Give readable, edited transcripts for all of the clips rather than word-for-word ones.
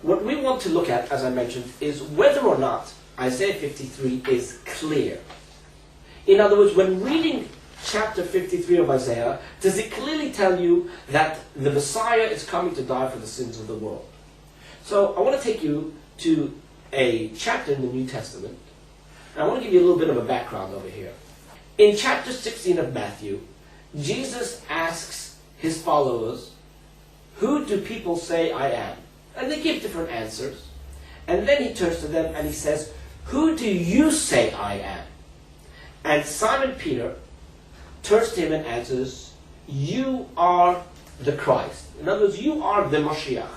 what we want to look at, as I mentioned, is whether or not Isaiah 53 is clear. In other words, when reading chapter 53 of Isaiah, does it clearly tell you that the Messiah is coming to die for the sins of the world? So I want to take you to a chapter in the New Testament. And I want to give you a little bit of a background over here. In chapter 16 of Matthew, Jesus asks his followers, "Who do people say I am?" And they give different answers. And then he turns to them and he says, "Who do you say I am?" And Simon Peter turns to him and answers, "You are the Christ." In other words, you are the Mashiach.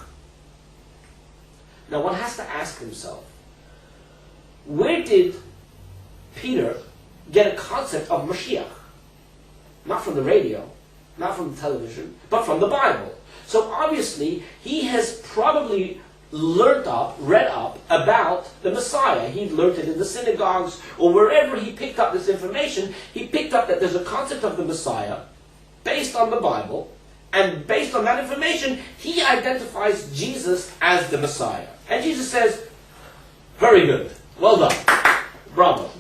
Now one has to ask himself, where did Peter get a concept of Mashiach? Not from the radio, not from the television, but from the Bible. So obviously, he has probably read up about the Messiah. He learned it in the synagogues, or wherever he picked up this information, he picked up that there's a concept of the Messiah based on the Bible, and based on that information, he identifies Jesus as the Messiah. And Jesus says, "Very good, well done, bravo."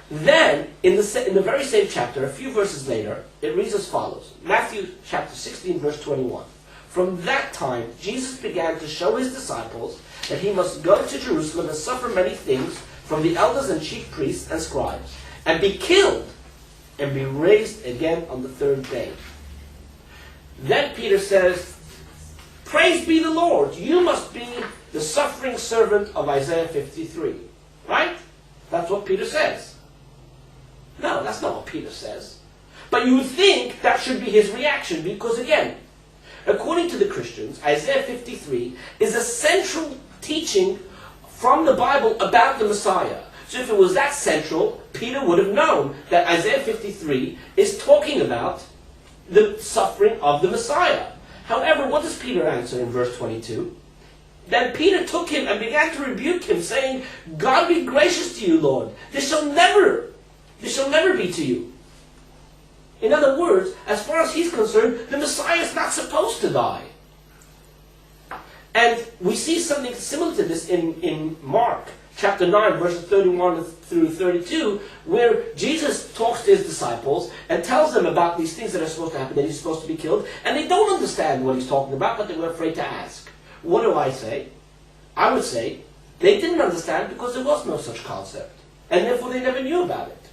Then, in the very same chapter, a few verses later, it reads as follows. Matthew chapter 16, verse 21. "From that time, Jesus began to show his disciples that he must go to Jerusalem and suffer many things from the elders and chief priests and scribes, and be killed, and be raised again on the third day." Then Peter says, "Praise be the Lord, you must be the suffering servant of Isaiah 53. Right? That's what Peter says. No, that's not what Peter says. But you would think that should be his reaction, because again, according to the Christians, Isaiah 53 is a central teaching from the Bible about the Messiah. So if it was that central, Peter would have known that Isaiah 53 is talking about the suffering of the Messiah. However, what does Peter answer in verse 22? "Then Peter took him and began to rebuke him, saying, 'God be gracious to you, Lord. This shall never be to you.'" In other words, as far as he's concerned, the Messiah is not supposed to die. And we see something similar to this in Mark chapter 9, verses 31 through 32, where Jesus talks to his disciples and tells them about these things that are supposed to happen, that he's supposed to be killed, and they don't understand what he's talking about, but they were afraid to ask. What do I say? I would say they didn't understand because there was no such concept, and therefore they never knew about it.